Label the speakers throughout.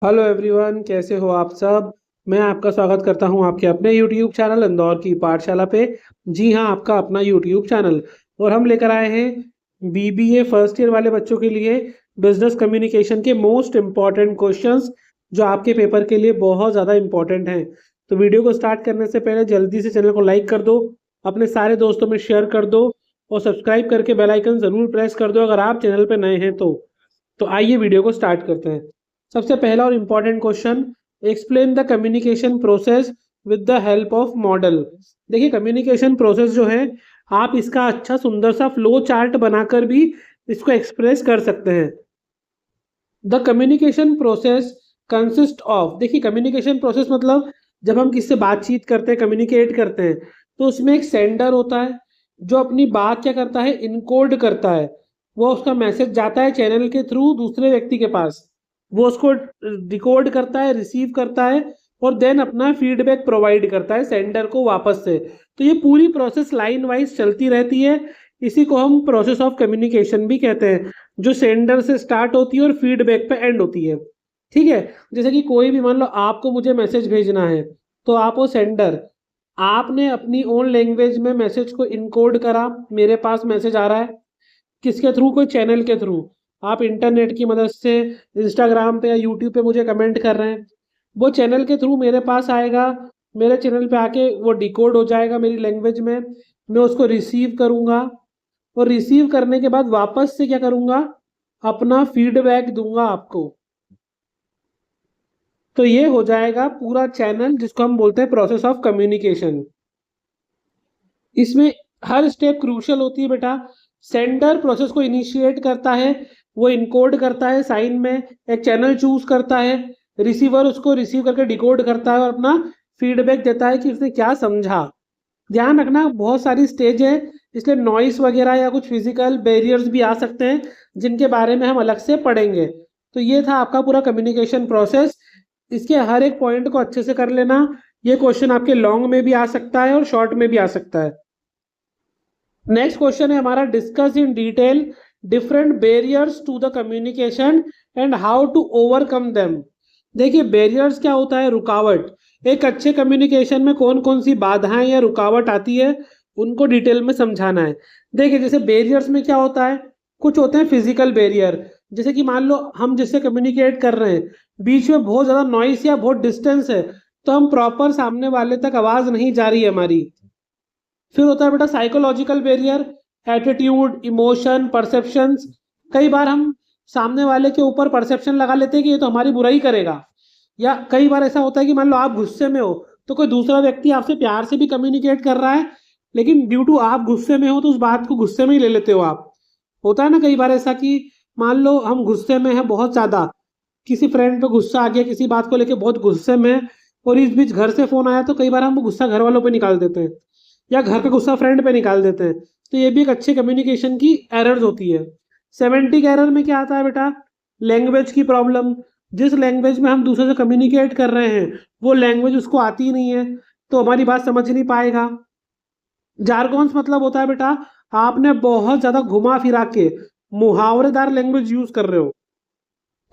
Speaker 1: Hello everyone, कैसे हो आप सब। मैं आपका स्वागत करता हूं आपके अपने यूट्यूब चैनल इंदौर की पाठशाला पे। जी हाँ, आपका अपना यूट्यूब चैनल। और हम लेकर आए हैं बीबीए फर्स्ट ईयर वाले बच्चों के लिए बिजनेस कम्युनिकेशन के मोस्ट इम्पॉर्टेंट क्वेश्चंस, जो आपके पेपर के लिए बहुत ज़्यादा इम्पॉर्टेंट हैं। तो वीडियो को स्टार्ट करने से पहले जल्दी से चैनल को लाइक कर दो, अपने सारे दोस्तों में शेयर कर दो और सब्सक्राइब करके बेल आइकन ज़रूर प्रेस कर दो अगर आप चैनल पर नए हैं तो आइए वीडियो को स्टार्ट करते हैं। सबसे पहला और important question, explain the communication process with the help of model. देखिए, कम्युनिकेशन प्रोसेस जो है, आप इसका अच्छा सुंदर सा फ्लो चार्ट बनाकर भी इसको एक्सप्रेस कर सकते हैं। The communication process consist of, देखिए कम्युनिकेशन प्रोसेस मतलब जब हम किससे बातचीत करते हैं, कम्युनिकेट करते हैं, तो उसमें एक सेंडर होता है जो अपनी बात क्या करता है, इनकोड करता है। वो उसका मैसेज जाता है चैनल के थ्रू दूसरे व्यक्ति के पास, वो उसको डिकोड करता है, रिसीव करता है और देन अपना फीडबैक प्रोवाइड करता है सेंडर को वापस से। तो ये पूरी प्रोसेस लाइन वाइज चलती रहती है। इसी को हम प्रोसेस ऑफ कम्युनिकेशन भी कहते हैं, जो सेंडर से स्टार्ट होती है और फीडबैक पे एंड होती है। ठीक है। जैसे कि कोई भी, मान लो आपको मुझे मैसेज भेजना है, तो आप वो सेंडर, आपने अपनी ओन लैंग्वेज में मैसेज को इनकोड करा, मेरे पास मैसेज आ रहा है किसके थ्रू, कोई चैनल के थ्रू। आप इंटरनेट की मदद से इंस्टाग्राम पे या यूट्यूब पे मुझे कमेंट कर रहे हैं, वो चैनल के थ्रू मेरे पास आएगा, मेरे चैनल पे आके वो डिकोड हो जाएगा मेरी लैंग्वेज में। मैं उसको रिसीव करूँगा और रिसीव करने के बाद वापस से क्या करूँगा, अपना फीडबैक दूंगा आपको। तो ये हो जाएगा पूरा चैनल, जिसको हम बोलते हैं प्रोसेस ऑफ कम्युनिकेशन। इसमें हर स्टेप क्रूशियल होती है बेटा। सेंडर प्रोसेस को इनिशिएट करता है, वो इनकोड करता है साइन में, एक चैनल चूज करता है, रिसीवर उसको रिसीव करके डिकोड करता है और अपना फीडबैक देता है कि उसने क्या समझा। ध्यान रखना, बहुत सारी स्टेज है, इसलिए नॉइस वगैरह या कुछ फिजिकल बैरियर्स भी आ सकते हैं, जिनके बारे में हम अलग से पढ़ेंगे। तो ये था आपका पूरा कम्युनिकेशन प्रोसेस। इसके हर एक पॉइंट को अच्छे से कर लेना। ये क्वेश्चन आपके लॉन्ग में भी आ सकता है और शॉर्ट में भी आ सकता है। नेक्स्ट क्वेश्चन है हमारा, discuss in detail different barriers to the communication and how to overcome them. देखिए, बैरियर्स क्या होता है, रुकावट। एक अच्छे कम्युनिकेशन में कौन कौन सी बाधाएं या रुकावट आती है, उनको डिटेल में समझाना है। देखिए, जैसे बैरियर्स में क्या होता है, कुछ होते हैं फिजिकल बैरियर। जैसे कि मान लो हम जिससे कम्युनिकेट कर रहे हैं, बीच में बहुत ज़्यादा नॉइस या बहुत डिस्टेंस है, तो हम प्रॉपर सामने वाले तक आवाज़ नहीं जा रही है हमारी। फिर होता है बेटा psychological barrier, attitude, emotion, perceptions. कई बार हम सामने वाले के ऊपर परसेप्शन लगा लेते हैं कि ये तो हमारी बुराई करेगा। या कई बार ऐसा होता है कि मान लो आप गुस्से में हो, तो कोई दूसरा व्यक्ति आपसे प्यार से भी कम्युनिकेट कर रहा है, लेकिन ड्यू टू आप गुस्से में हो तो उस बात को गुस्से में ही ले लेते हो आप। होता है ना कई बार ऐसा कि मान लो हम गुस्से में हैं बहुत ज़्यादा, किसी फ्रेंड पे गुस्सा आ गया, किसी बात को लेके बहुत गुस्से में हैं, और इस बीच घर से फ़ोन आया, तो कई बार हम वो गुस्सा घर वालों पे निकाल देते हैं या घर का गुस्सा फ्रेंड पे निकाल देते हैं। तो ये भी एक अच्छे कम्युनिकेशन की एरर्स होती है। सेमेंटिक एरर में क्या आता है बेटा, लैंग्वेज की प्रॉब्लम। जिस लैंग्वेज में हम दूसरे से कम्युनिकेट कर रहे हैं, वो लैंग्वेज उसको आती ही नहीं है, तो हमारी बात समझ नहीं पाएगा। जारगॉन्स मतलब होता है बेटा, आपने बहुत ज़्यादा घुमा फिरा के मुहावरेदार लैंग्वेज यूज़ कर रहे हो।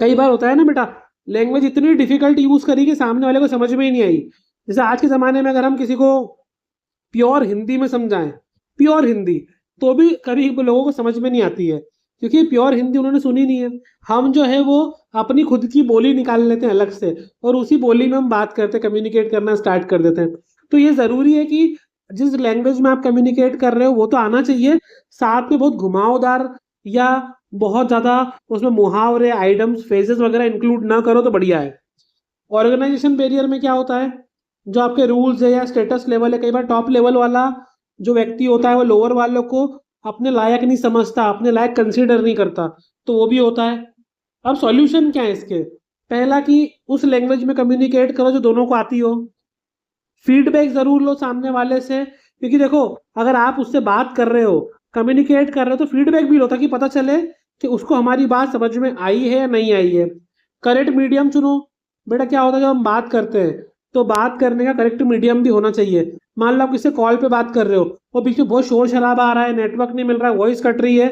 Speaker 1: कई बार होता है ना बेटा, लैंग्वेज इतनी डिफिकल्ट यूज़ करी कि सामने वाले को समझ में ही नहीं आई। जैसे आज के ज़माने में अगर हम किसी को प्योर हिंदी में समझाएं, प्योर हिंदी, तो भी कभी लोगों को समझ में नहीं आती है, क्योंकि प्योर हिंदी उन्होंने सुनी नहीं है। हम जो है वो अपनी खुद की बोली निकाल लेते हैं अलग से, और उसी बोली में हम बात करते, कम्युनिकेट करना स्टार्ट कर देते हैं। तो ये ज़रूरी है कि जिस लैंग्वेज में आप कम्युनिकेट कर रहे हो वो तो आना चाहिए, साथ में बहुत घुमावदार या बहुत ज़्यादा उसमें मुहावरे, आइडम्स, फ्रेजेस वगैरह इंक्लूड ना करो तो बढ़िया है। ऑर्गेनाइजेशन बैरियर में क्या होता है, जो आपके रूल्स है या स्टेटस लेवल है, कई बार टॉप लेवल वाला जो व्यक्ति होता है वो लोअर वालों को अपने लायक नहीं समझता, अपने लायक कंसीडर नहीं करता, तो वो भी होता है। अब सॉल्यूशन क्या है इसके, पहला कि उस लैंग्वेज में कम्युनिकेट करो जो दोनों को आती हो। फीडबैक जरूर लो सामने वाले से, क्योंकि देखो अगर आप उससे बात कर रहे हो, कम्युनिकेट कर रहे हो, तो फीडबैक भी लो ताकि पता चले कि उसको हमारी बात समझ में आई है या नहीं आई है। करेक्ट मीडियम चुनो। बेटा क्या होता है, जब हम बात करते हैं तो बात करने का करेक्ट मीडियम भी होना चाहिए। मान लो आप किसी कॉल पे बात कर रहे हो और बीच में बहुत शोर शराबा आ रहा है, नेटवर्क नहीं मिल रहा है, वॉइस कट रही है,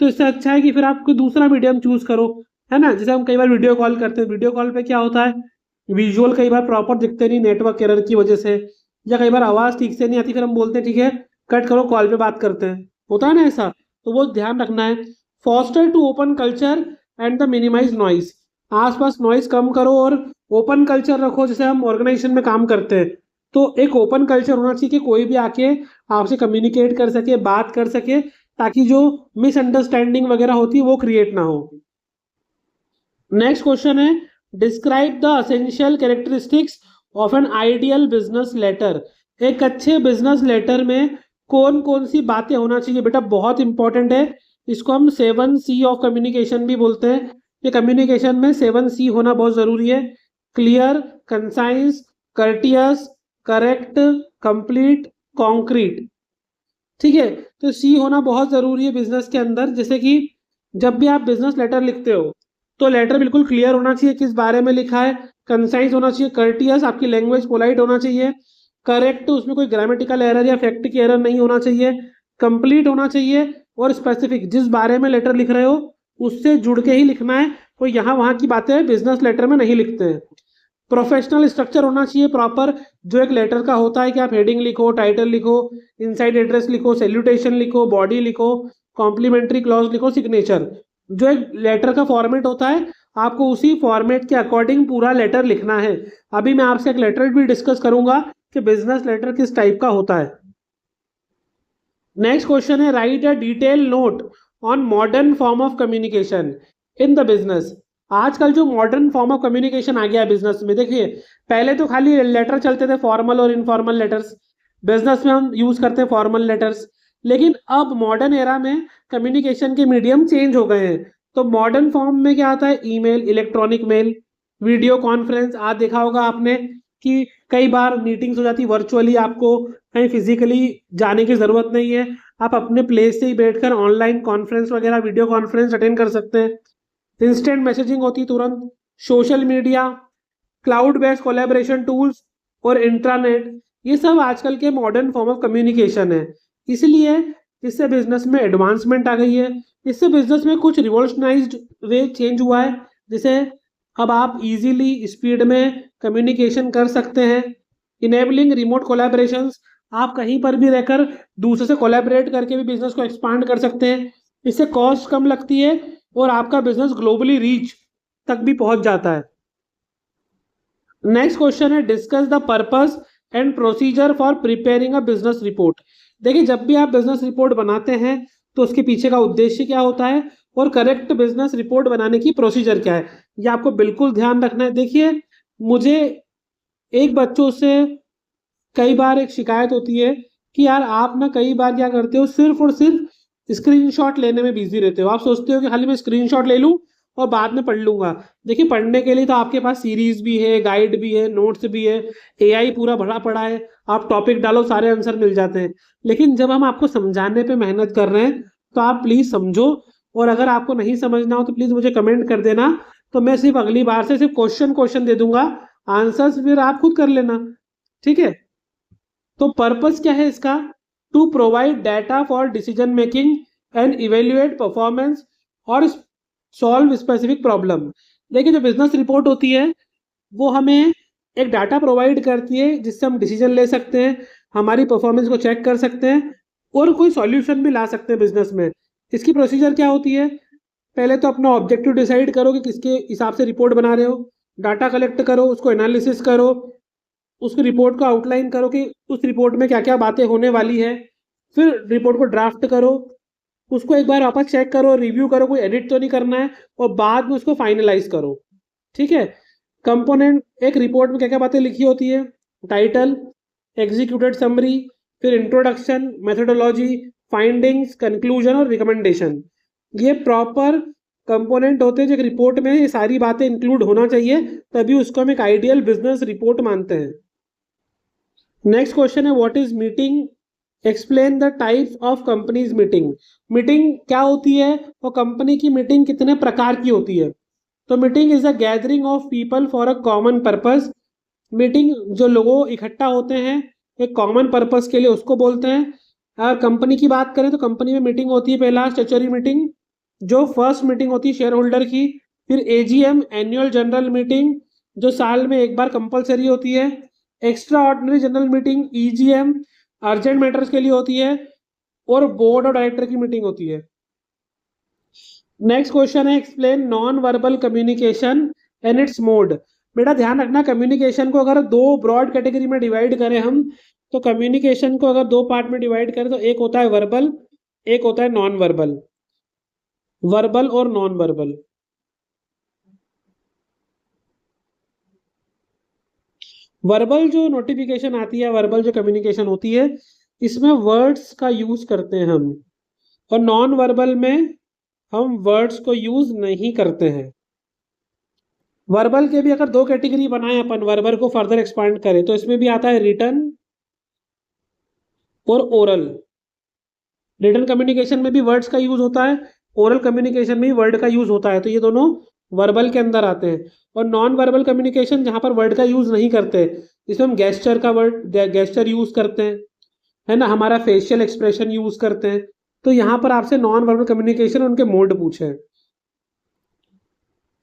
Speaker 1: तो इससे अच्छा है कि फिर आप कोई दूसरा मीडियम चूज करो। है ना। जैसे हम कई बार वीडियो कॉल करते हैं, वीडियो कॉल पे क्या होता है, विजुअल कई बार प्रॉपर दिखते नहीं नेटवर्क एरर की वजह से, या कई बार आवाज ठीक से नहीं आती, फिर हम बोलते हैं ठीक है कट करो कॉल पे बात करते हैं, होता है ना ऐसा। तो वो ध्यान रखना है। Foster to open culture and the minimize noise, आसपास नॉइज कम करो और ओपन कल्चर रखो। जैसे हम ऑर्गेनाइजेशन में काम करते हैं तो एक ओपन कल्चर होना चाहिए कि कोई भी आके आपसे कम्युनिकेट कर सके, बात कर सके, ताकि जो मिसअंडरस्टैंडिंग वगैरह होती है वो क्रिएट ना हो। नेक्स्ट क्वेश्चन है, describe the essential characteristics of an ideal business letter. एक अच्छे बिजनेस लेटर में कौन कौन सी बातें होना चाहिए बेटा, बहुत इंपॉर्टेंट है। इसको हम 7C ऑफ कम्युनिकेशन भी बोलते हैं। ये कम्युनिकेशन में 7C होना बहुत जरूरी है। Clear, concise, courteous, correct, complete, concrete. ठीक है, तो सी होना बहुत जरूरी है बिजनेस के अंदर। जैसे कि जब भी आप बिजनेस लेटर लिखते हो तो लेटर बिल्कुल क्लियर होना चाहिए किस बारे में लिखा है, कंसाइज होना चाहिए, कर्टियस, आपकी लैंग्वेज पोलाइट होना चाहिए, करेक्ट, उसमें कोई ग्रामेटिकल एरर या फैक्ट की एरर नहीं होना चाहिए, कंप्लीट होना चाहिए, और स्पेसिफिक, जिस बारे में लेटर लिख रहे हो उससे जुड़ के ही लिखना है। कोई यहाँ वहाँ की बातें बिजनेस लेटर में नहीं लिखते हैं। प्रोफेशनल स्ट्रक्चर होना चाहिए प्रॉपर, जो एक लेटर का होता है कि आप हेडिंग लिखो, टाइटल लिखो, इनसाइड एड्रेस लिखो, सैल्यूटेशन लिखो, बॉडी लिखो, कॉम्प्लीमेंट्री क्लॉज लिखो, सिग्नेचर। जो एक लेटर का फॉर्मेट होता है आपको उसी फॉर्मेट के अकॉर्डिंग पूरा लेटर लिखना है। अभी मैं आपसे एक लेटर भी डिस्कस करूंगा कि बिजनेस लेटर किस टाइप का होता है। नेक्स्ट क्वेश्चन है, right a detail note on modern form of communication in the business. आजकल जो मॉडर्न फॉर्म ऑफ कम्युनिकेशन आ गया है बिजनेस में, देखिए पहले तो खाली लेटर चलते थे, फॉर्मल और इनफॉर्मल लेटर्स। बिजनेस में हम यूज करते हैं फॉर्मल लेटर्स, लेकिन अब मॉडर्न एरा में कम्युनिकेशन के मीडियम चेंज हो गए हैं। तो मॉडर्न फॉर्म में क्या आता है, email, electronic mail, video conference. आज देखा होगा आपने कि कई बार मीटिंग्स हो जाती वर्चुअली, आपको कहीं फिजिकली जाने की जरूरत नहीं है, आप अपने प्लेस से ही बैठकर ऑनलाइन कॉन्फ्रेंस वगैरह, वीडियो कॉन्फ्रेंस अटेंड कर सकते हैं। इंस्टेंट मैसेजिंग होती तुरंत, social media, cloud based collaboration tools और इंट्रानेट, ये सब आजकल के मॉडर्न फॉर्म ऑफ कम्युनिकेशन है। इसलिए इससे बिजनेस में एडवांसमेंट आ गई है। इससे बिजनेस में कुछ रिवॉल्यूशनाइज्ड वे चेंज हुआ है। जैसे अब आप इजीली स्पीड में कम्युनिकेशन कर सकते हैं। इनेबलिंग रिमोट कोलैबोरेशंस, आप कहीं पर भी रहकर दूसरे से कोलैबोरेट करके भी बिजनेस को एक्सपांड कर सकते हैं। इससे कॉस्ट कम लगती है और आपका बिजनेस ग्लोबली रीच तक भी पहुंच जाता है। नेक्स्ट क्वेश्चन है, discuss the purpose and procedure for preparing a business report. देखिए जब भी आप बिजनेस रिपोर्ट बनाते हैं तो उसके पीछे का उद्देश्य क्या होता है और करेक्ट बिजनेस रिपोर्ट बनाने की प्रोसीजर क्या है, ये आपको बिल्कुल ध्यान रखना है। देखिए मुझे एक बच्चों से कई बार एक शिकायत होती है कि यार आप ना कई बार क्या करते हो, सिर्फ और सिर्फ स्क्रीनशॉट लेने में बिजी रहते हो। आप सोचते हो कि खाली मैं स्क्रीनशॉट ले लूं और बाद में पढ़ लूंगा। देखिए पढ़ने के लिए तो आपके पास सीरीज भी है, गाइड भी है, नोट्स भी है, एआई पूरा भरा पड़ा है, आप टॉपिक डालो सारे आंसर मिल जाते हैं। लेकिन जब हम आपको समझाने पे मेहनत कर रहे हैं तो आप प्लीज समझो, और अगर आपको नहीं समझना हो तो प्लीज मुझे कमेंट कर देना, तो मैं सिर्फ अगली बार से सिर्फ क्वेश्चन क्वेश्चन दे दूंगा, आंसर्स फिर आप खुद कर लेना। ठीक है, तो पर्पस क्या है इसका, to provide data for decision making and evaluate performance और सॉल्व स्पेसिफिक प्रॉब्लम। देखिए जो बिजनेस रिपोर्ट होती है वो हमें एक डाटा प्रोवाइड करती है जिससे हम डिसीजन ले सकते हैं, हमारी परफॉर्मेंस को चेक कर सकते हैं और कोई सॉल्यूशन भी ला सकते हैं बिजनेस में। इसकी प्रोसीजर क्या होती है, पहले तो अपना ऑब्जेक्टिव डिसाइड करो कि किसके हिसाब से रिपोर्ट बना रहे हो, डाटा कलेक्ट करो, उसको एनालिसिस करो, उस रिपोर्ट को आउटलाइन करो कि उस रिपोर्ट में क्या क्या बातें होने वाली है, फिर रिपोर्ट को ड्राफ्ट करो, उसको एक बार वापस चेक करो, रिव्यू करो, कोई एडिट तो नहीं करना है, और बाद में उसको फाइनलाइज करो। ठीक है, कंपोनेंट, एक रिपोर्ट में क्या क्या बातें लिखी होती है, टाइटल, एग्जीक्यूटेड समरी, फिर इंट्रोडक्शन, मेथोडोलॉजी, फाइंडिंग्स, कंक्लूजन और रिकमेंडेशन। ये प्रॉपर कंपोनेंट होते हैं जो एक रिपोर्ट में ये सारी बातें इंक्लूड होना चाहिए, तभी उसको हम एक आइडियल बिजनेस रिपोर्ट मानते हैं। नेक्स्ट क्वेश्चन है, what is meeting, explain the types of companies meeting. Meeting क्या होती है और कंपनी की मीटिंग कितने प्रकार की होती है। तो meeting is a gathering of people for a common purpose. Meeting जो लोगों इकट्ठा होते हैं एक कॉमन पर्पस के लिए, उसको बोलते हैं। अगर कंपनी की बात करें तो कंपनी में मीटिंग होती है, पहला स्टैट्यूटरी मीटिंग, जो फर्स्ट मीटिंग होती है शेयर होल्डर की, फिर एजीएम एनुअल जनरल मीटिंग जो साल में एक बार कंपलसरी होती है, extra ordinary general meeting EGM urgent matters के लिए होती है, और बोर्ड और डायरेक्टर की मीटिंग होती है। नेक्स्ट क्वेश्चन है explain non verbal communication and it's mode. बेटा ध्यान रखना, कम्युनिकेशन को अगर दो ब्रॉड कैटेगरी में डिवाइड करें हम, तो कम्युनिकेशन को अगर दो पार्ट में डिवाइड करें तो एक होता है वर्बल, एक होता है नॉन वर्बल। वर्बल और नॉन वर्बल। वर्बल जो नोटिफिकेशन आती है, वर्बल जो कम्युनिकेशन होती है, इसमें वर्ड्स का यूज करते हैं हम, और नॉन वर्बल में हम वर्ड्स को यूज नहीं करते हैं। वर्बल के भी अगर दो कैटेगरी बनाए अपन, वर्बल को फर्दर एक्सपांड करें, तो इसमें भी आता है रिटन और ओरल। रिटन कम्युनिकेशन में भी वर्ड्स का यूज होता है, ओरल कम्युनिकेशन में भी वर्ड का यूज होता है, तो ये दोनों वर्बल के अंदर आते हैं। और नॉन वर्बल कम्युनिकेशन जहां पर वर्ड का यूज नहीं करते, इसमें हम गेस्चर का गेस्चर यूज करते हैं, है ना, हमारा फेशियल एक्सप्रेशन यूज करते हैं। तो यहाँ पर आपसे नॉन वर्बल कम्युनिकेशन उनके मोड पूछे हैं।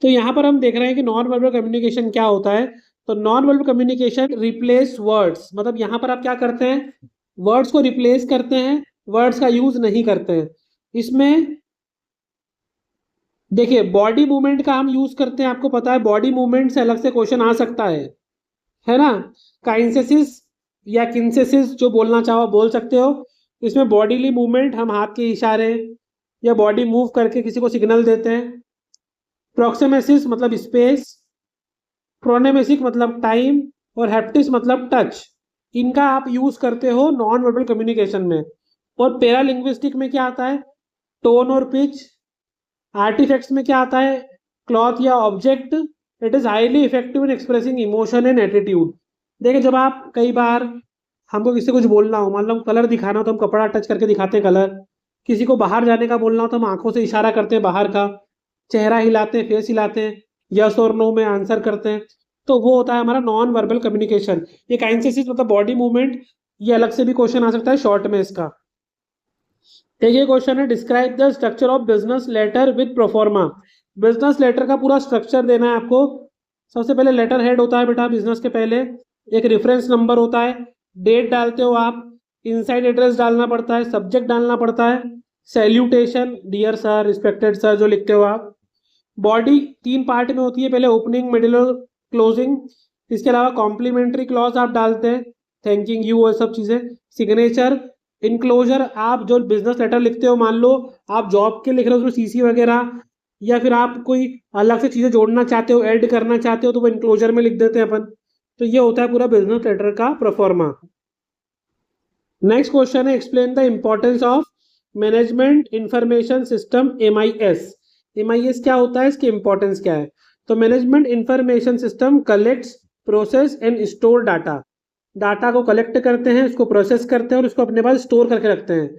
Speaker 1: तो यहाँ पर हम देख रहे हैं कि नॉन वर्बल कम्युनिकेशन क्या होता है। तो non verbal communication replace words, मतलब यहाँ पर आप क्या करते हैं, वर्ड्स को रिप्लेस करते हैं, वर्ड्स का यूज नहीं करते हैं। इसमें देखिए बॉडी मूवमेंट का हम यूज करते हैं, आपको पता है बॉडी मूवमेंट से अलग से क्वेश्चन आ सकता है ना। काइनेसिस या किनेसिस जो बोलना चाहो बोल सकते हो। इसमें बॉडीली मूवमेंट, हम हाथ के इशारे या बॉडी मूव करके किसी को सिग्नल देते हैं। प्रोक्सिमेसिस मतलब स्पेस, प्रोनेमेसिक मतलब टाइम, और हैप्टिस मतलब टच। इनका आप यूज करते हो नॉन वर्बल कम्युनिकेशन में। और पैरालिंग्विस्टिक में क्या आता है, टोन और पिच। आर्टिफैक्ट्स में क्या आता है, क्लॉथ या object. It is highly effective in expressing emotion and attitude. देखिए जब आप कई बार हमको किसी को कुछ बोलना हो, मान लो कलर दिखाना हो तो हम कपड़ा टच करके दिखाते हैं कलर। किसी को बाहर जाने का बोलना हो तो हम आंखों से इशारा करते हैं बाहर का, चेहरा हिलाते हैं, फेस हिलाते हैं, यस और नो में आंसर करते हैं। तो वो होता है हमारा नॉन वर्बल कम्युनिकेशन। ये काइनेसिस मतलब बॉडी मूवमेंट, ये अलग से भी क्वेश्चन आ सकता है शॉर्ट में इसका। एक ये क्वेश्चन है describe the structure of business letter with proforma. Business letter का पूरा स्ट्रक्चर देना है आपको। सबसे पहले लेटर हेड होता है बेटा बिजनेस के पहले, एक रेफरेंस नंबर होता है, डेट डालते हो आप, इनसाइड एड्रेस डालना पड़ता है, सब्जेक्ट डालना पड़ता है, salutation dear sir, respected sir जो लिखते हो आप। बॉडी तीन पार्ट में होती है, पहले ओपनिंग, मिडिल और क्लोजिंग। इसके अलावा कॉम्प्लीमेंट्री क्लॉज आप डालते हैं, थैंकिंग यू और सब चीज़ें। सिग्नेचर, इनक्लोजर, आप जो बिजनेस लेटर लिखते हो, मान लो आप जॉब के लिख रहे हो उसमें सीसी वगैरह, या फिर आप कोई अलग से चीज़ें जोड़ना चाहते हो, ऐड करना चाहते हो, तो वो इनक्लोजर में लिख देते हैं अपन। तो ये होता है पूरा बिजनेस लेटर का प्रोफॉर्मा। नेक्स्ट क्वेश्चन है explain the importance of management information system MIS। MIS क्या होता है, इसकी इंपॉर्टेंस क्या है। तो management information system collects, process and store data. Data को कलेक्ट करते हैं, उसको प्रोसेस करते हैं और उसको अपने पास स्टोर करके रखते हैं।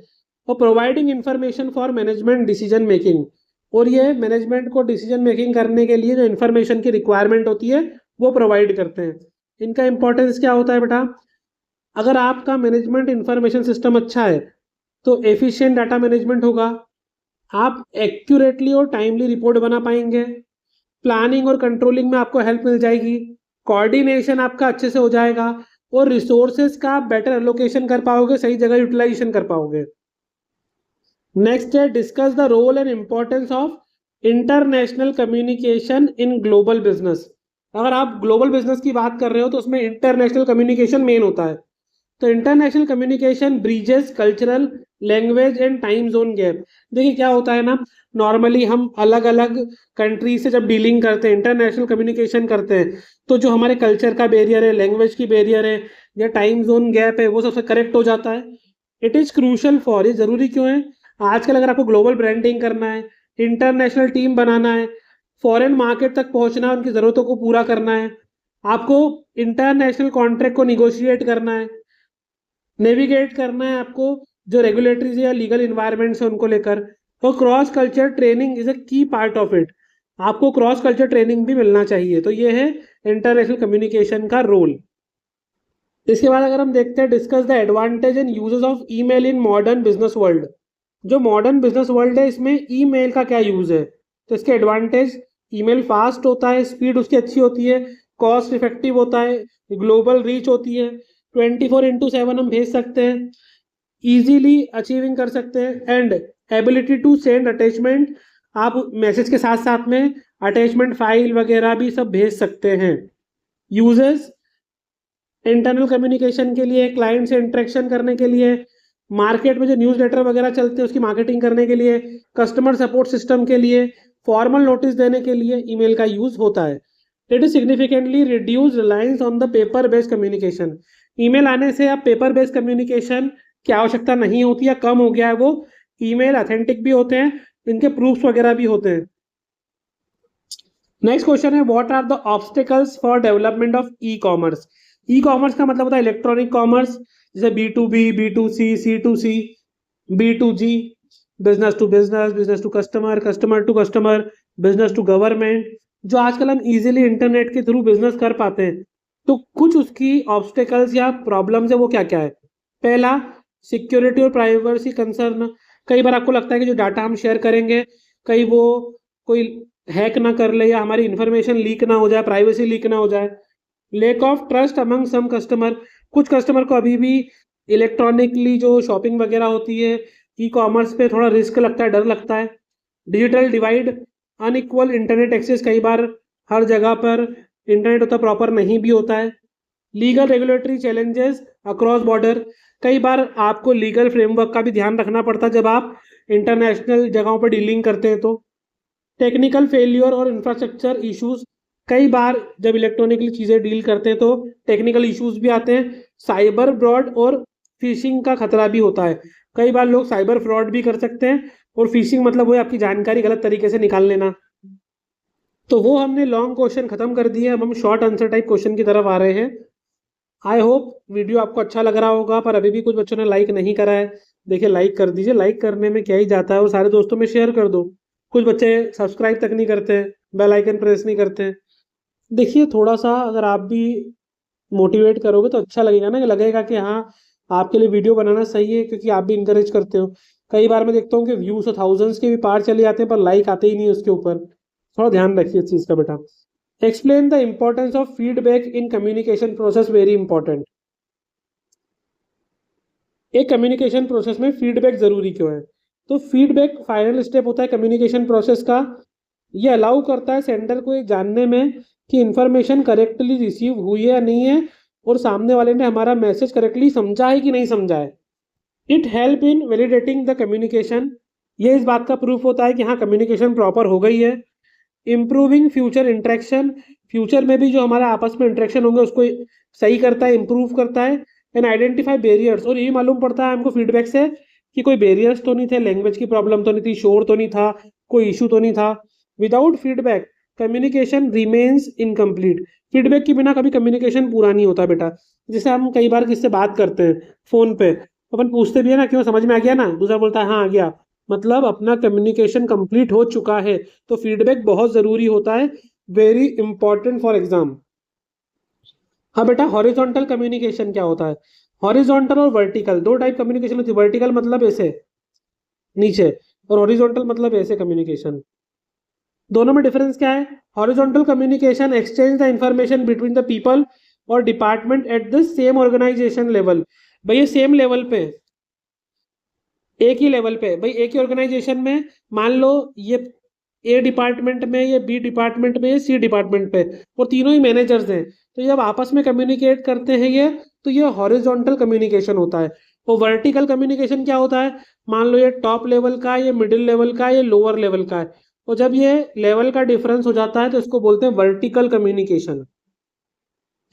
Speaker 1: और providing information for management decision making, और ये मैनेजमेंट को डिसीजन मेकिंग करने के लिए जो इन्फॉर्मेशन की रिक्वायरमेंट होती है वो प्रोवाइड करते हैं। इनका इंपॉर्टेंस क्या होता है बेटा, अगर आपका मैनेजमेंट इंफॉर्मेशन सिस्टम अच्छा है तो एफिशिएंट डाटा मैनेजमेंट होगा, आप एक्यूरेटली और टाइमली रिपोर्ट बना पाएंगे, प्लानिंग और कंट्रोलिंग में आपको हेल्प मिल जाएगी, कोऑर्डिनेशन आपका अच्छे से हो जाएगा, और रिसोर्सेज का आप बेटर एलोकेशन कर पाओगे, सही जगह यूटिलाइजेशन कर पाओगे। नेक्स्ट है discuss the role and importance of international communication in global business. अगर आप ग्लोबल बिजनेस की बात कर रहे हो तो उसमें इंटरनेशनल कम्युनिकेशन मेन होता है। तो international communication bridges cultural, language and time zone gap. देखिए क्या होता है ना, नॉर्मली हम अलग अलग कंट्री से जब डीलिंग करते हैं, इंटरनेशनल कम्युनिकेशन करते हैं, तो जो हमारे कल्चर का बैरियर है, लैंग्वेज की बैरियर है, या टाइम जोन गैप है, वो सबसे करेक्ट हो जाता है। इट इज़ क्रूशल फॉर, ये ज़रूरी क्यों है, आजकल अगर आपको ग्लोबल ब्रांडिंग करना है, इंटरनेशनल टीम बनाना है, फॉरेन मार्केट तक पहुंचना है, उनकी ज़रूरतों को पूरा करना है, आपको इंटरनेशनल कॉन्ट्रैक्ट को निगोशिएट करना है, नेविगेट करना है आपको जो रेगुलेटरीज या लीगल इन्वायरमेंट्स है उनको लेकर, और cross culture training is a की पार्ट ऑफ इट। आपको क्रॉस कल्चर ट्रेनिंग भी मिलना चाहिए। तो ये है इंटरनेशनल कम्युनिकेशन का रोल। इसके बाद अगर हम देखते हैं discuss the advantage and uses of email in modern business world. जो मॉडर्न बिजनेस वर्ल्ड है इसमें ईमेल का क्या यूज है, तो इसके एडवांटेज ईमेल फास्ट होता है, स्पीड उसकी अच्छी होती है, कॉस्ट इफेक्टिव होता है, ग्लोबल रीच होती है, 24/7 हम भेज सकते हैं, इजीली अचीविंग कर सकते हैं, and ability to send attachment, आप मैसेज के साथ साथ में अटैचमेंट फाइल वगैरह भी सब भेज सकते हैं। यूजर्स इंटरनल कम्युनिकेशन के लिए, क्लाइंट से इंटरेक्शन करने के लिए, मार्केट में जो न्यूज़ लेटर वगैरह चलते हैं उसकी मार्केटिंग करने के लिए, कस्टमर सपोर्ट सिस्टम के लिए, फॉर्मल नोटिस देने के लिए ईमेल का यूज होता है। It is significantly reduce reliance on the paper based communication. Email आने से अब पेपर बेस्ड कम्युनिकेशन की आवश्यकता नहीं होती है, कम हो गया है वो। ईमेल ऑथेंटिक भी होते हैं, इनके प्रूफ्स वगैरह भी होते हैं। नेक्स्ट क्वेश्चन है, what are the obstacles for development of e commerce. E commerce का मतलब होता है इलेक्ट्रॉनिक कॉमर्स, जैसे B2B, B2C, C2C, B2G, business to business, business to customer, customer to customer, business to government, जो आजकल हम easily internet के through business कर पाते हैं। तो कुछ उसकी ऑब्स्टिकल्स या प्रॉब्लम्स है, वो क्या क्या है। पहला, सिक्योरिटी और प्राइवेसी कंसर्न। कई बार आपको लगता है कि जो डाटा हम शेयर करेंगे कहीं वो कोई हैक ना कर ले या हमारी इंफॉर्मेशन लीक ना हो जाए, प्राइवेसी लीक ना हो जाए। Lack of trust among some customer, कुछ कस्टमर को अभी भी इलेक्ट्रॉनिकली जो शॉपिंग वगैरह होती है ई कॉमर्स पे थोड़ा रिस्क लगता है, डर लगता है। Digital divide, unequal internet access, कई बार हर जगह पर इंटरनेट उतना प्रॉपर नहीं भी होता है। Legal regulatory challenges across border, कई बार आपको लीगल फ्रेमवर्क का भी ध्यान रखना पड़ता है जब आप इंटरनेशनल जगहों पर डीलिंग करते हैं। तो टेक्निकल फेलियर और इंफ्रास्ट्रक्चर इश्यूज, कई बार जब इलेक्ट्रॉनिकली चीज़ें डील करते हैं तो टेक्निकल इश्यूज भी आते हैं। साइबर फ्रॉड और फिशिंग का खतरा भी होता है, कई बार लोग साइबर फ्रॉड भी कर सकते हैं, और फिशिंग मतलब वो आपकी जानकारी गलत तरीके से निकाल लेना। तो वो हमने लॉन्ग क्वेश्चन खत्म कर दिए, अब हम शॉर्ट आंसर टाइप क्वेश्चन की तरफ आ रहे हैं। आई होप वीडियो आपको अच्छा लग रहा होगा, पर अभी भी कुछ बच्चों ने लाइक नहीं करा है। देखिए लाइक कर दीजिए, लाइक करने में क्या ही जाता है, और सारे दोस्तों में शेयर कर दो। कुछ बच्चे सब्सक्राइब तक नहीं करते, बेल आइकन प्रेस नहीं करते। देखिए थोड़ा सा अगर आप भी मोटिवेट करोगे तो अच्छा लगेगा ना, कि लगेगा कि हाँ आपके लिए वीडियो बनाना सही है, क्योंकि आप भी इंकरेज करते हो। कई बार मैं देखता हूँ कि व्यूज तो थाउजेंड्स के भी पार चले जाते हैं पर लाइक आते ही नहीं उसके ऊपर। थोड़ा ध्यान रखिए इस चीज़ का बेटा। Explain the importance of feedback in communication process, very important. एक कम्युनिकेशन प्रोसेस में फीडबैक जरूरी क्यों है। तो फीडबैक फाइनल स्टेप होता है कम्युनिकेशन प्रोसेस का। ये अलाउ करता है सेंडर को ये जानने में कि इंफॉर्मेशन करेक्टली रिसीव हुई है या नहीं है, और सामने वाले ने हमारा मैसेज करेक्टली समझा है कि नहीं समझा है। It help in validating the communication, ये इस बात का प्रूफ होता है कि हाँ कम्युनिकेशन प्रॉपर हो गई है। इम्प्रूविंग फ्यूचर इंटरेक्शन, फ्यूचर में भी जो हमारा आपस में इंटरेक्शन होंगे उसको सही करता है, इम्प्रूव करता है। एंड आइडेंटिफाई बैरियर्स, और ये मालूम पड़ता है हमको फीडबैक से कि कोई बैरियर्स तो नहीं थे, लैंग्वेज की प्रॉब्लम तो नहीं थी, शोर तो नहीं था, कोई इशू तो नहीं था। Without feedback communication remains incomplete, feedback के बिना कभी कम्युनिकेशन पूरा नहीं होता बेटा। जैसे हम कई बार किससे बात करते हैं फोन पे, अपन पूछते भी है ना, क्यों समझ में आ गया ना, दूसरा बोलता है हाँ आ गया, मतलब अपना कम्युनिकेशन कंप्लीट हो चुका है। तो फीडबैक बहुत जरूरी होता है, वेरी इंपॉर्टेंट फॉर एग्जाम। हाँ बेटा, हॉरिजॉन्टल कम्युनिकेशन क्या होता है। हॉरिजॉन्टल और वर्टिकल दो टाइप कम्युनिकेशन होती है। वर्टिकल मतलब ऐसे नीचे, और हॉरिजॉन्टल मतलब ऐसे कम्युनिकेशन। दोनों में डिफरेंस क्या है। Horizontal communication exchange the information between the people और department at the same organization level. भाई ये सेम लेवल पे, एक ही लेवल पे, भाई एक ही ऑर्गेनाइजेशन में, मान लो ये ए डिपार्टमेंट में, ये बी डिपार्टमेंट में, ये सी डिपार्टमेंट पे, और तीनों ही मैनेजर्स हैं। तो जब आपस में कम्युनिकेट करते हैं ये, तो ये हॉरिजॉन्टल कम्युनिकेशन होता है। और वर्टिकल कम्युनिकेशन क्या होता है, मान लो ये टॉप लेवल का, ये मिडिल लेवल का, ये लोअर लेवल का है, और जब ये लेवल का डिफरेंस हो जाता है तो इसको बोलते हैं वर्टिकल कम्युनिकेशन।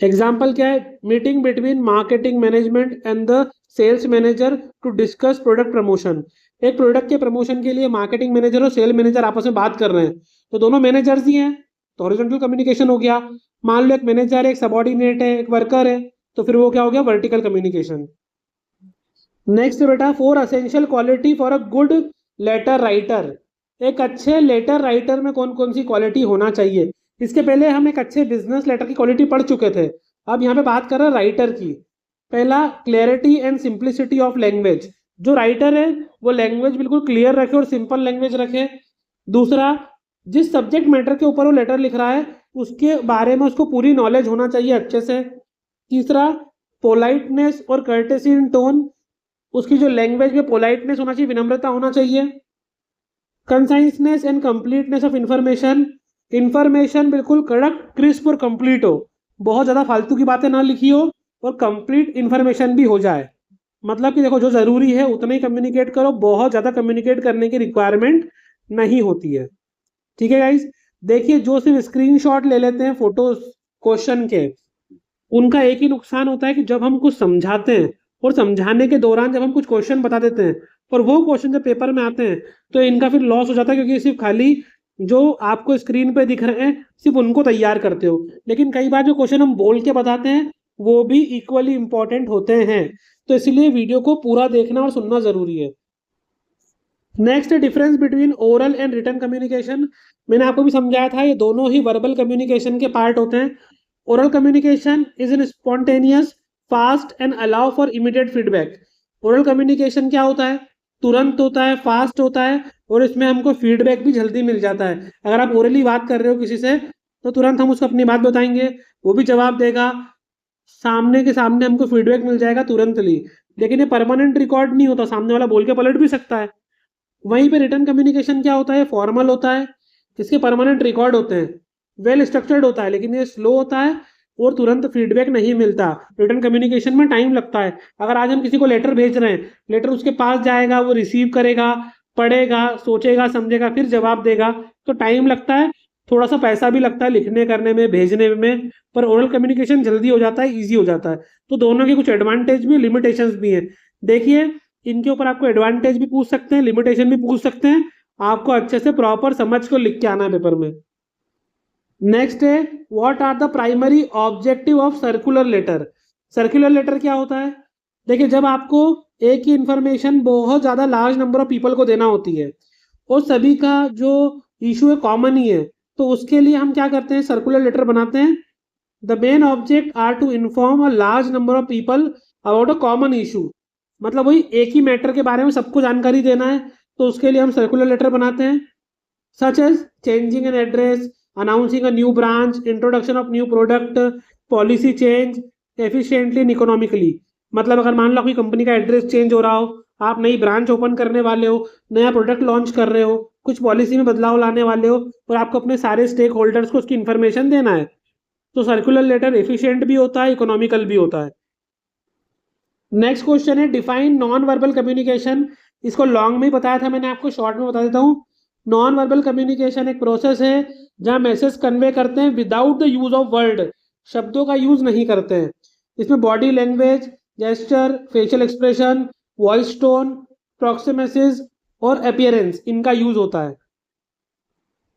Speaker 1: एग्जाम्पल क्या है, meeting between marketing management and the sales manager to discuss product promotion. एक प्रोडक्ट के प्रमोशन के लिए मार्केटिंग मैनेजर और सेल मैनेजर आपस में बात कर रहे हैं, तो दोनों मैनेजर्स ही हैं, तो हॉरिजॉन्टल कम्युनिकेशन हो गया। मान लो एक मैनेजर है, एक सबऑर्डिनेट है, एक वर्कर है, तो फिर वो क्या हो गया, वर्टिकल कम्युनिकेशन। नेक्स्ट बेटा, 4 essential quality for a good letter writer. एक अच्छे लेटर राइटर में कौन कौन सी क्वालिटी होना चाहिए। इसके पहले हम एक अच्छे बिजनेस लेटर की क्वालिटी पढ़ चुके थे, अब यहाँ पे बात कर रहे हैं राइटर की। पहला, clarity and simplicity of language, जो राइटर है वो लैंग्वेज बिल्कुल क्लियर रखे और सिंपल लैंग्वेज रखे। दूसरा, जिस सब्जेक्ट मैटर के ऊपर वो लेटर लिख रहा है उसके बारे में उसको पूरी नॉलेज होना चाहिए अच्छे से। तीसरा, पोलाइटनेस और कर्टेसी इन टोन, उसकी जो लैंग्वेज में पोलाइटनेस होना चाहिए, विनम्रता होना चाहिए। Conciseness and completeness of information, information बिल्कुल कड़क, क्रिस्प और कंप्लीट हो, बहुत ज़्यादा फालतू की बातें ना लिखी हो और कंप्लीट इंफॉर्मेशन भी हो जाए। मतलब कि देखो, जो ज़रूरी है उतना ही कम्युनिकेट करो, बहुत ज़्यादा कम्युनिकेट करने की रिक्वायरमेंट नहीं होती है। ठीक है गाइज, देखिए जो सिर्फ स्क्रीनशॉट ले लेते हैं फोटोज क्वेश्चन के, उनका एक ही नुकसान होता है कि जब हम कुछ समझाते हैं और समझाने के दौरान जब हम कुछ क्वेश्चन बता देते हैं और वो क्वेश्चन जब पेपर में आते हैं तो इनका फिर लॉस हो जाता है, क्योंकि सिर्फ खाली जो आपको स्क्रीन पे दिख रहे हैं सिर्फ उनको तैयार करते हो, लेकिन कई बार जो क्वेश्चन हम बोल के बताते हैं वो भी इक्वली इंपॉर्टेंट होते हैं। तो इसलिए वीडियो को पूरा देखना और सुनना जरूरी है। Next, difference between oral and written communication. मैंने आपको भी समझाया था, ये दोनों ही वर्बल कम्युनिकेशन के पार्ट होते हैं। Oral communication is in spontaneous, fast and allow for immediate feedback. Oral communication क्या होता है? तुरंत होता है, फास्ट होता है और इसमें हमको फीडबैक भी जल्दी मिल जाता है। अगर आप ओरली बात कर रहे हो किसी से तो तुरंत हम उसको अपनी बात बताएंगे, वो भी जवाब देगा, सामने के सामने हमको फीडबैक मिल जाएगा तुरंतली। लेकिन ये परमानेंट रिकॉर्ड नहीं होता, सामने वाला बोल के पलट भी सकता है। वहीं पे रिटर्न कम्युनिकेशन क्या होता है? फॉर्मल होता है, इसके परमानेंट रिकॉर्ड होते हैं, वेल स्ट्रक्चर्ड होता है, लेकिन ये स्लो होता है और तुरंत फीडबैक नहीं मिलता। रिटर्न कम्युनिकेशन में टाइम लगता है। अगर आज हम किसी को लेटर भेज रहे हैं, लेटर उसके पास जाएगा, वो रिसीव करेगा, पढ़ेगा, सोचेगा, समझेगा, फिर जवाब देगा, तो टाइम लगता है, थोड़ा सा पैसा भी लगता है लिखने करने में, भेजने में। पर ओरल कम्युनिकेशन जल्दी हो जाता है, ईजी हो जाता है। तो दोनों के कुछ एडवांटेज भी, लिमिटेशंस भी हैं। देखिए, इनके ऊपर आपको एडवांटेज भी पूछ सकते हैं, लिमिटेशन भी पूछ सकते हैं, आपको अच्छे से प्रॉपर समझ को लिख के आना है पेपर में। नेक्स्ट है, what are the primary objective of circular letter. Circular letter क्या होता है? देखिए, जब आपको एक ही इंफॉर्मेशन बहुत ज़्यादा लार्ज नंबर ऑफ पीपल को देना होती है और सभी का जो इशू है कॉमन ही है, तो उसके लिए हम क्या करते हैं? सर्कुलर लेटर बनाते हैं। The main object are to inform a large number of people about a common issue. मतलब वही एक ही मैटर के बारे में सबको जानकारी देना है, तो उसके लिए हम सर्कुलर लेटर बनाते हैं। Such as changing an address, announcing a new branch, introduction of new product, policy change efficiently and economically. मतलब अगर मान लो कोई कंपनी का एड्रेस चेंज हो रहा हो, आप नई ब्रांच ओपन करने वाले हो, नया प्रोडक्ट लॉन्च कर रहे हो, कुछ पॉलिसी में बदलाव लाने वाले हो और आपको अपने सारे स्टेक होल्डर्स को उसकी इन्फॉर्मेशन देना है, तो सर्कुलर लेटर एफिशिएंट भी होता है, इकोनॉमिकल भी होता है। नेक्स्ट क्वेश्चन है, डिफाइन नॉन वर्बल कम्युनिकेशन। इसको लॉन्ग में ही बताया था मैंने, आपको शॉर्ट में बता देता हूँ। नॉन वर्बल कम्युनिकेशन एक प्रोसेस है जहां मैसेज कन्वे करते हैं without the use of word, शब्दों का यूज नहीं करते हैं। इसमें body language, gesture, facial expression, voice tone, proxemics और अपीयरेंस, इनका यूज होता है।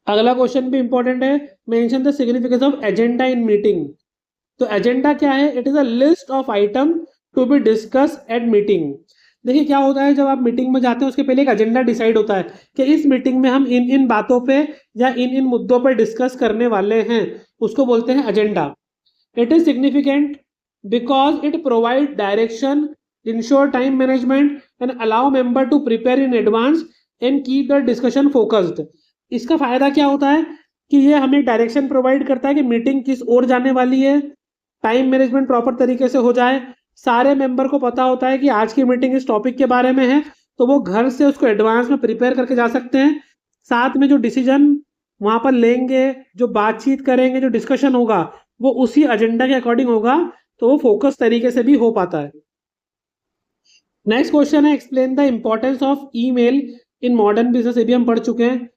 Speaker 1: अगला क्वेश्चन भी इंपॉर्टेंट है, mention the significance of agenda in meeting. तो एजेंडा क्या है? It is a list of item to be discuss at meeting. देखिए क्या होता है, जब आप मीटिंग में जाते हैं उसके पहले एक एजेंडा डिसाइड होता है कि इस मीटिंग में हम इन इन बातों पे या इन इन मुद्दों पर डिस्कस करने वाले हैं, उसको बोलते हैं agenda. It is significant because it provide direction, ensure time management and allow member to prepare in advance and keep the discussion focused. इसका फायदा क्या होता है कि ये हमें डायरेक्शन प्रोवाइड करता है कि मीटिंग किस ओर जाने वाली है, टाइम मैनेजमेंट प्रॉपर तरीके से हो जाए, सारे मेंबर को पता होता है कि आज की मीटिंग इस टॉपिक के बारे में है, तो वो घर से उसको एडवांस में प्रिपेयर करके जा सकते हैं। साथ में जो डिसीजन वहां पर लेंगे, जो बातचीत करेंगे, जो डिस्कशन होगा, वो उसी एजेंडा के अकॉर्डिंग होगा, तो वो फोकस तरीके से भी हो पाता है। नेक्स्ट क्वेश्चन है, explain the importance of email in modern business. ये भी हम पढ़ चुके हैं।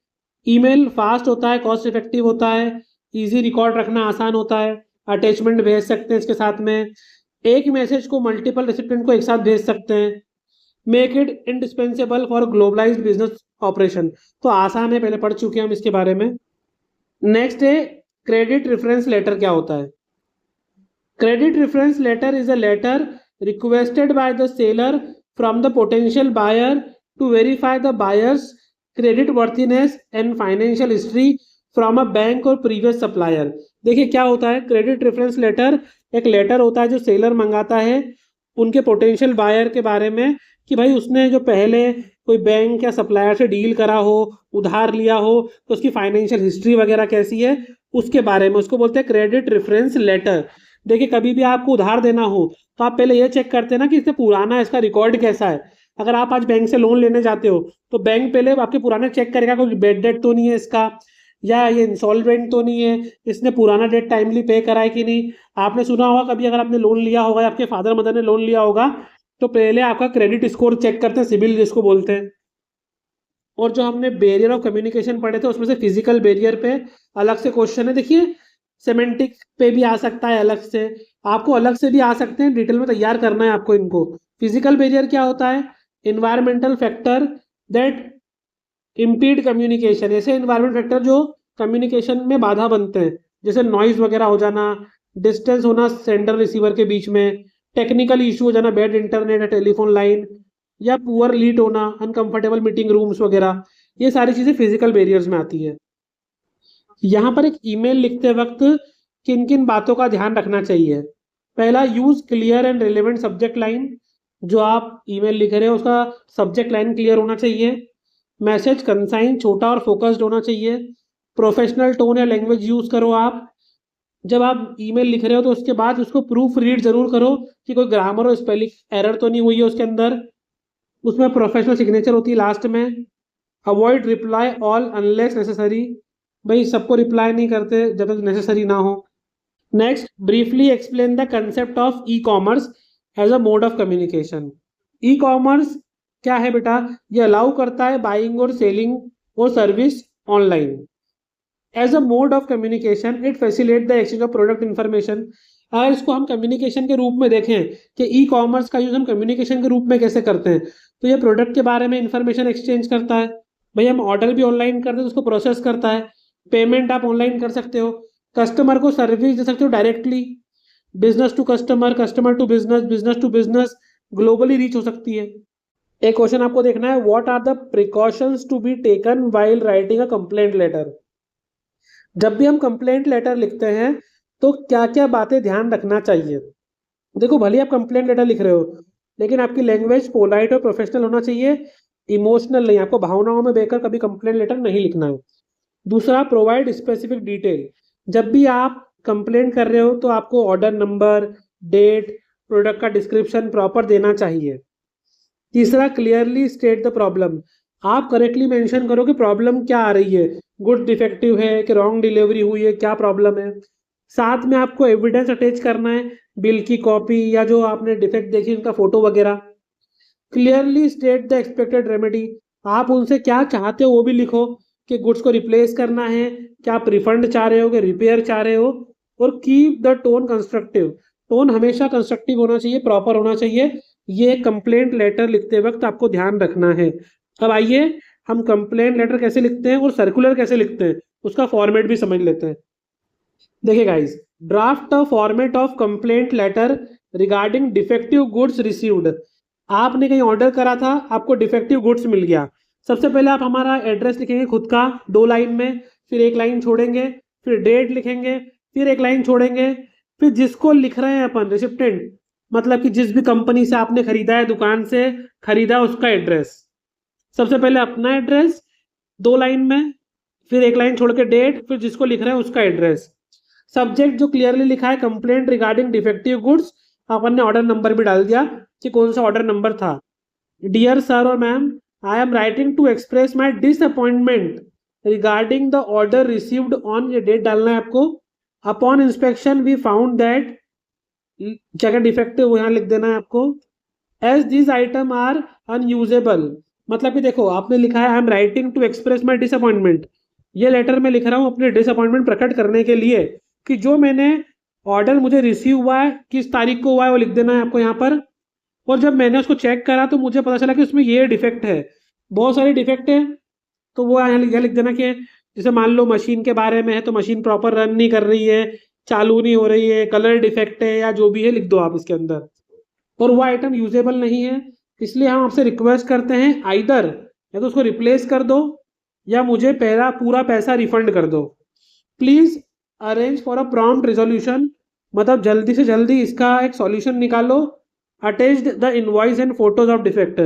Speaker 1: ईमेल फास्ट होता है, कॉस्ट इफेक्टिव होता है, इजी रिकॉर्ड रखना आसान होता है, अटैचमेंट भेज सकते हैं इसके साथ में, एक मैसेज को मल्टीपल रेसिपिएंट को एक साथ भेज सकते हैं, make it indispensable for globalised business operation. तो आसान है, पहले पढ़ चुके हैं हम इसके बारे में। नेक्स्ट है, क्रेडिट रेफरेंस लेटर क्या होता है? Credit reference letter is a letter requested by the seller from the potential buyer to verify the buyer's credit worthiness and financial history from a bank और प्रीवियस सप्लायर। देखिए क्या होता है, credit reference letter एक letter होता है जो seller मंगाता है उनके पोटेंशियल बायर के बारे में कि भाई उसने जो पहले कोई बैंक या सप्लायर से डील करा हो, उधार लिया हो, तो उसकी फाइनेंशियल हिस्ट्री वगैरह कैसी है, उसके बारे में उसको बोलते हैं क्रेडिट रेफरेंस लेटर। देखिए कभी भी आपको उधार देना हो तो आप पहले ये चेक करते हैं ना कि इससे पुराना इसका रिकॉर्ड कैसा है। अगर आप आज बैंक से लोन लेने जाते हो तो बैंक पहले आपके पुराने चेक करेगा, कोई बेड डेट तो नहीं है इसका, या ये इंसॉल्वेंट तो नहीं है, इसने पुराना डेट टाइमली पे करा है कि नहीं। आपने सुना होगा कभी, अगर आपने लोन लिया होगा या आपके फादर मदर ने लोन लिया होगा, तो पहले आपका क्रेडिट स्कोर चेक करते हैं, सिबिल जिसको बोलते हैं। और जो हमने बैरियर ऑफ कम्युनिकेशन पढ़े थे उसमें से फिजिकल बैरियर पे अलग से क्वेश्चन है। देखिए सेमेंटिक पे भी आ सकता है अलग से, आपको अलग से भी आ सकते हैं, डिटेल में तैयार करना है आपको इनको। फिजिकल बैरियर क्या होता है? Environmental factor that impede communication, ऐसे इन्वायरमेंट फैक्टर जो कम्युनिकेशन में बाधा बनते हैं, जैसे नॉइज वगैरह हो जाना, डिस्टेंस होना सेंडर रिसीवर के बीच में, टेक्निकल इशू हो जाना, बैड इंटरनेट या टेलीफोन लाइन, या पुअर लीड होना, अनकंफर्टेबल मीटिंग रूम्स वगैरह, ये सारी चीज़ें फिजिकल बैरियर्स में आती है। यहाँ पर एक ईमेल लिखते वक्त किन किन बातों का ध्यान रखना चाहिए? पहला, use clear and relevant subject line. जो आप ईमेल लिख रहे हो उसका सब्जेक्ट लाइन क्लियर होना चाहिए। मैसेज कंसाइन, छोटा और फोकस्ड होना चाहिए। प्रोफेशनल टोन या लैंग्वेज यूज करो आप। जब आप ईमेल लिख रहे हो तो उसके बाद उसको प्रूफ रीड जरूर करो कि कोई ग्रामर और स्पेलिंग एरर तो नहीं हुई है उसके अंदर। उसमें प्रोफेशनल सिग्नेचर होती है लास्ट में। Avoid reply all unless necessary, भाई सबको रिप्लाई नहीं करते जब तक नेसेसरी ना हो। Next, briefly explain the concept of e commerce as a mode of communication. E commerce क्या है बेटा? ये अलाउ करता है बाइंग और सेलिंग और service online. As a mode of communication it facilitate the exchange of product information. अगर इसको हम कम्युनिकेशन के रूप में देखें कि ई कॉमर्स का यूज हम कम्युनिकेशन के रूप में कैसे करते हैं, तो ये प्रोडक्ट के बारे में इंफॉर्मेशन एक्सचेंज करता है। भाई हम ऑर्डर भी ऑनलाइन करते हैं तो उसको प्रोसेस करता है। पेमेंट आप ऑनलाइन कर सकते हो। कस्टमर को सर्विस दे सकते हो directly. Business to customer, customer to business, business to business, globally reach हो सकती है। एक क्वेश्चन आपको देखना है, what are the precautions to be taken while writing a complaint letter. जब भी हम कंप्लेंट लेटर लिखते हैं तो क्या क्या बातें ध्यान रखना चाहिए? देखो भले आप कंप्लेंट लेटर लिख रहे हो लेकिन आपकी लैंग्वेज पोलाइट और प्रोफेशनल होना चाहिए, इमोशनल नहीं। आपको भावनाओं में बहकर कभी कंप्लेंट लेटर नहीं लिखना है। दूसरा, प्रोवाइड स्पेसिफिक डिटेल। जब भी आप कंप्लेंट कर रहे हो तो आपको ऑर्डर नंबर, डेट, प्रोडक्ट का डिस्क्रिप्शन प्रॉपर देना चाहिए। तीसरा, क्लियरली स्टेट द प्रॉब्लम। आप करेक्टली मेंशन करो कि प्रॉब्लम क्या आ रही है, गुड डिफेक्टिव है कि रॉन्ग डिलीवरी हुई है, क्या प्रॉब्लम है। साथ में आपको एविडेंस अटैच करना है, बिल की कॉपी या जो आपने डिफेक्ट देखी उनका फोटो वगैरह। Clearly state the expected remedy. आप उनसे क्या चाहते हो वो भी लिखो, कि गुड्स को रिप्लेस करना है, क्या आप रिफंड चाह रहे हो, कि रिपेयर चाह रहे हो। और keep the tone constructive. Tone हमेशा कंस्ट्रक्टिव होना चाहिए, प्रॉपर होना चाहिए। ये कंप्लेंट लेटर लिखते वक्त आपको ध्यान रखना है। अब आइए हम कंप्लेंट लेटर कैसे लिखते हैं और सर्कुलर कैसे लिखते हैं उसका फॉर्मेट भी समझ लेते हैं। देखिए guys, draft a format of complaint letter regarding defective goods received. आपने कहीं ऑर्डर करा था, आपको डिफेक्टिव गुड्स मिल गया। सबसे पहले आप हमारा एड्रेस लिखेंगे खुद का 2 लाइन में, फिर 1 लाइन छोड़ेंगे, फिर डेट लिखेंगे, फिर 1 लाइन छोड़ेंगे, फिर जिसको लिख रहे हैं अपन रिसिप्टेंट, मतलब कि जिस भी कंपनी से आपने खरीदा है, दुकान से खरीदा, उसका एड्रेस। सबसे पहले अपना एड्रेस 2 लाइन में, फिर 1 लाइन छोड़ के डेट, फिर जिसको लिख रहे हैं उसका एड्रेस। सब्जेक्ट जो क्लियरली लिखा है कंप्लेंट रिगार्डिंग डिफेक्टिव गुड्स, अपन ने ऑर्डर नंबर भी डाल दिया कि कौन सा ऑर्डर नंबर था। डियर सर और ma'am, I am writing to express my disappointment regarding the order received on, ये डेट डालना है आपको। Upon inspection we found that, जगह डिफेक्टिव वो यहाँ लिख देना है आपको। As this item are unusable, मतलब कि देखो आपने लिखा है I am writing to express my disappointment, ये लेटर में लिख रहा हूँ अपने डिसअपॉइंटमेंट प्रकट करने के लिए कि जो मैंने ऑर्डर मुझे रिसीव हुआ है किस तारीख को हुआ है वो लिख देना है आपको यहाँ पर। और जब मैंने उसको चेक करा तो मुझे पता चला कि उसमें ये डिफेक्ट है, बहुत सारे डिफेक्ट है, तो वो यहाँ लिख देना कि जैसे मान लो मशीन के बारे में है तो मशीन प्रॉपर रन नहीं कर रही है, चालू नहीं हो रही है, कलर डिफेक्ट है, या जो भी है लिख दो आप इसके अंदर। और वो आइटम यूजेबल नहीं है, इसलिए हम आपसे रिक्वेस्ट करते हैं आइदर या तो उसको रिप्लेस कर दो या मुझे पहला पूरा पैसा रिफंड कर दो। Please arrange for a prompt resolution, मतलब जल्दी से जल्दी इसका एक सॉल्यूशन निकालो attached the invoice and photos of defect,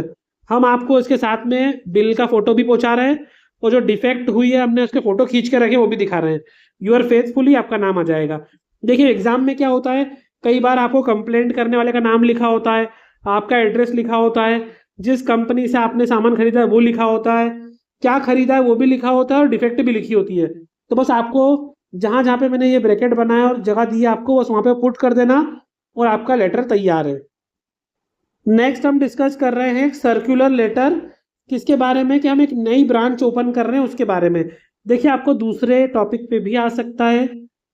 Speaker 1: हम आपको इसके साथ में बिल का फोटो भी पहुंचा रहे हैं और जो डिफेक्ट हुई है हमने उसके फोटो खींच के रखे वो भी दिखा रहे हैं। यूर फेथफुली आपका नाम आ जाएगा। देखिए एग्जाम में क्या होता है, कई बार आपको कंप्लेंट करने वाले का नाम लिखा होता है, आपका एड्रेस लिखा होता है, जिस कंपनी से आपने सामान खरीदा है वो लिखा होता है, क्या खरीदा है वो भी लिखा होता है और डिफेक्ट भी लिखी होती है। तो बस आपको जहां जहां पे मैंने ये ब्रैकेट बनाया और जगह दी है आपको, बस वहां पे पुट कर देना और आपका लेटर तैयार है। नेक्स्ट हम डिस्कस कर रहे हैं सर्कुलर लेटर, किसके बारे में कि हम एक नई ब्रांच ओपन कर रहे हैं उसके बारे में। देखिए आपको दूसरे टॉपिक पे भी आ सकता है,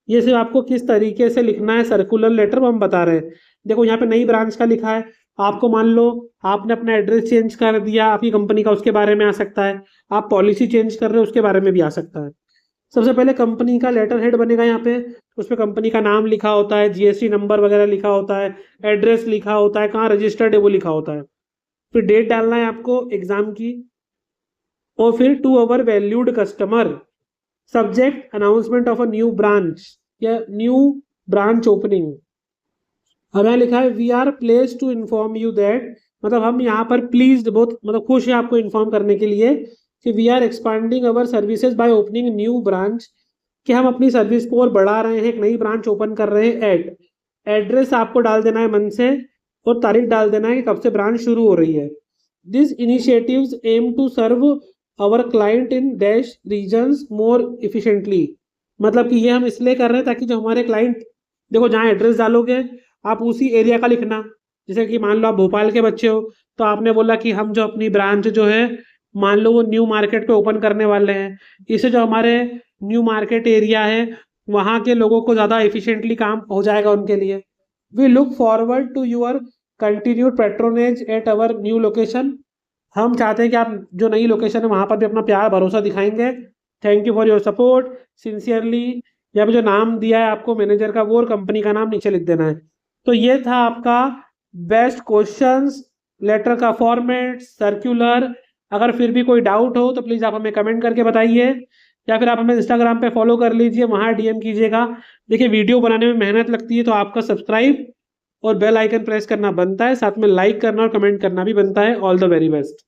Speaker 1: ये सिर्फ आपको किस तरीके से लिखना है सर्कुलर लेटर वो हम बता रहे हैं। देखो यहाँ पे नई ब्रांच का लिखा है, आपको मान लो आपने अपना एड्रेस चेंज कर दिया आपकी कंपनी का, उसके बारे में आ सकता है। आप पॉलिसी चेंज कर रहे हो उसके बारे में भी आ सकता है। सबसे पहले कंपनी का लेटर हेड बनेगा यहाँ पे, उसमें कंपनी का नाम लिखा होता है, जीएसटी नंबर वगैरह लिखा होता है, एड्रेस लिखा होता है, कहाँ रजिस्टर्ड है वो लिखा होता है। फिर डेट डालना है आपको एग्जाम की, और फिर to our valued customer, subject announcement of a new branch या न्यू ब्रांच ओपनिंग। अब यहाँ लिखा है we are place to inform you that, मतलब हम यहाँ पर प्लीज बहुत मतलब खुश है आपको इन्फॉर्म करने के लिए कि we are expanding our services by opening new branch, कि हम अपनी सर्विस को और बढ़ा रहे हैं, एक नई ब्रांच ओपन कर रहे हैं। एट एड्रेस आपको डाल देना है मन से और तारीख डाल देना है कि कब से ब्रांच शुरू हो रही है। This initiatives aim to serve our client in these regions more efficiently, मतलब कि ये हम इसलिए कर रहे हैं ताकि जो हमारे क्लाइंट, देखो जहाँ एड्रेस डालोगे आप उसी एरिया का लिखना। जैसे कि मान लो आप भोपाल के बच्चे हो तो आपने बोला कि हम जो अपनी ब्रांच जो है मान लो वो न्यू मार्केट पे ओपन करने वाले हैं, इससे जो हमारे न्यू मार्केट एरिया है वहाँ के लोगों को ज़्यादा एफिशिएंटली काम हो जाएगा उनके लिए। We look forward to your continued patronage at our new location, हम चाहते हैं कि आप जो नई लोकेशन है वहाँ पर भी अपना प्यार भरोसा दिखाएंगे। Thank you for your support sincerely, यहाँ पे जो नाम दिया है आपको मैनेजर का वो और कंपनी का नाम नीचे लिख देना है। तो ये था आपका बेस्ट क्वेश्चंस, लेटर का फॉर्मेट, सर्कुलर। अगर फिर भी कोई डाउट हो तो प्लीज़ आप हमें कमेंट करके बताइए, या फिर आप हमें इंस्टाग्राम पे फॉलो कर लीजिए, वहाँ डीएम कीजिएगा। देखिए वीडियो बनाने में मेहनत लगती है तो आपका सब्सक्राइब और बेल आइकन प्रेस करना बनता है, साथ में लाइक करना और कमेंट करना भी बनता है। All the very best.